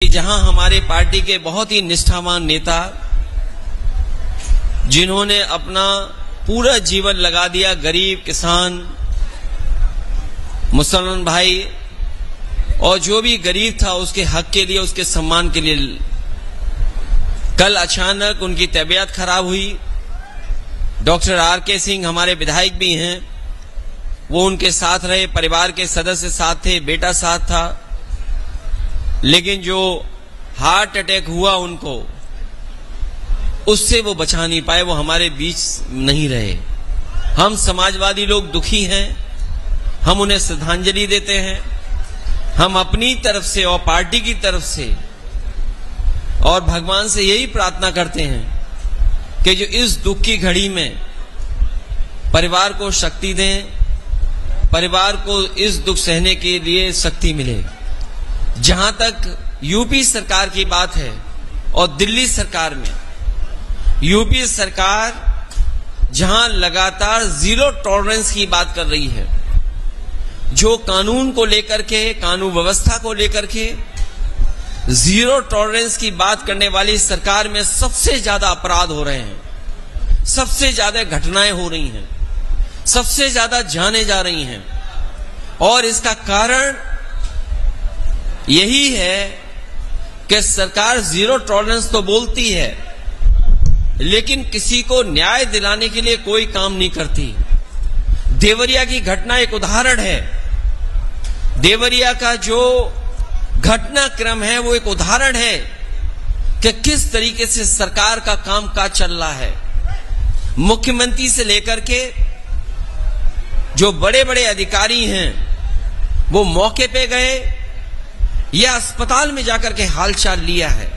जहां हमारे पार्टी के बहुत ही निष्ठावान नेता जिन्होंने अपना पूरा जीवन लगा दिया गरीब किसान मुसलमान भाई और जो भी गरीब था उसके हक के लिए, उसके सम्मान के लिए, कल अचानक उनकी तबीयत खराब हुई। Doctor R K. सिंह हमारे विधायक भी हैं, वो उनके साथ रहे, परिवार के सदस्य साथ थे, बेटा साथ था, लेकिन जो हार्ट अटैक हुआ उनको, उससे वो बचा नहीं पाए, वो हमारे बीच नहीं रहे। हम समाजवादी लोग दुखी हैं, हम उन्हें श्रद्धांजलि देते हैं। हम अपनी तरफ से और पार्टी की तरफ से और भगवान से यही प्रार्थना करते हैं कि जो इस दुख की घड़ी में परिवार को शक्ति दें, परिवार को इस दुख सहने के लिए शक्ति मिले। जहां तक यूपी सरकार की बात है और दिल्ली सरकार में, यूपी सरकार जहां लगातार जीरो टॉलरेंस की बात कर रही है, जो कानून को लेकर के, कानून व्यवस्था को लेकर के जीरो टॉलरेंस की बात करने वाली सरकार में सबसे ज्यादा अपराध हो रहे हैं, सबसे ज्यादा घटनाएं हो रही हैं, सबसे ज्यादा जाने जा रही हैं। और इसका कारण यही है कि सरकार जीरो टॉलरेंस तो बोलती है, लेकिन किसी को न्याय दिलाने के लिए कोई काम नहीं करती। देवरिया की घटना एक उदाहरण है। देवरिया का जो घटनाक्रम है वो एक उदाहरण है कि किस तरीके से सरकार का कामकाज चल रहा है। मुख्यमंत्री से लेकर के जो बड़े बड़े अधिकारी हैं वो मौके पे गए या अस्पताल में जाकर के हालचाल लिया है,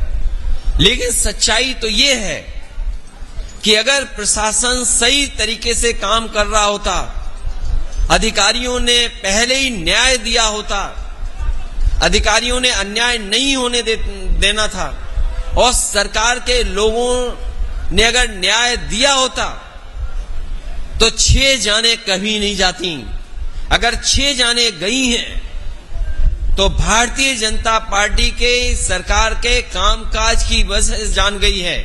लेकिन सच्चाई तो ये है कि अगर प्रशासन सही तरीके से काम कर रहा होता, अधिकारियों ने पहले ही न्याय दिया होता, अधिकारियों ने अन्याय नहीं होने देना था और सरकार के लोगों ने अगर न्याय दिया होता तो 6 जाने कभी नहीं जाती। अगर 6 जाने गई हैं तो भारतीय जनता पार्टी के सरकार के कामकाज की वजह से जान गई है।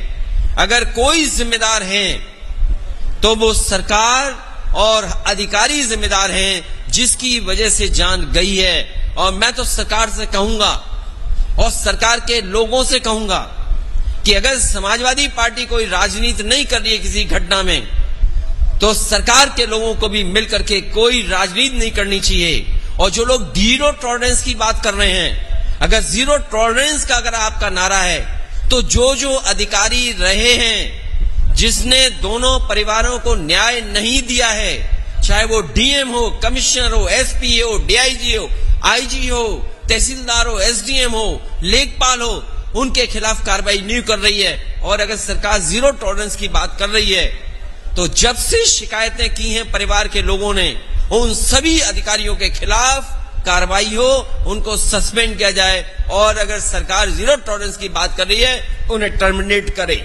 अगर कोई जिम्मेदार है तो वो सरकार और अधिकारी जिम्मेदार हैं, जिसकी वजह से जान गई है। और मैं तो सरकार से कहूंगा और सरकार के लोगों से कहूंगा कि अगर समाजवादी पार्टी कोई राजनीति नहीं कर रही है किसी घटना में, तो सरकार के लोगों को भी मिलकर के कोई राजनीति नहीं करनी चाहिए। और जो लोग जीरो टॉलरेंस की बात कर रहे हैं, अगर जीरो टॉलरेंस का अगर आपका नारा है, तो जो अधिकारी रहे हैं, जिसने दोनों परिवारों को न्याय नहीं दिया है, चाहे वो डीएम हो, कमिश्नर हो, एसपी हो, डीआईजी हो, आईजी हो, तहसीलदार हो, एसडीएम हो, लेखपाल हो, उनके खिलाफ कार्रवाई नहीं कर रही है। और अगर सरकार जीरो टॉलरेंस की बात कर रही है, तो जब से शिकायतें की हैं परिवार के लोगों ने, उन सभी अधिकारियों के खिलाफ कार्रवाई हो, उनको सस्पेंड किया जाए और अगर सरकार जीरो टॉलरेंस की बात कर रही है, उन्हें टर्मिनेट करे।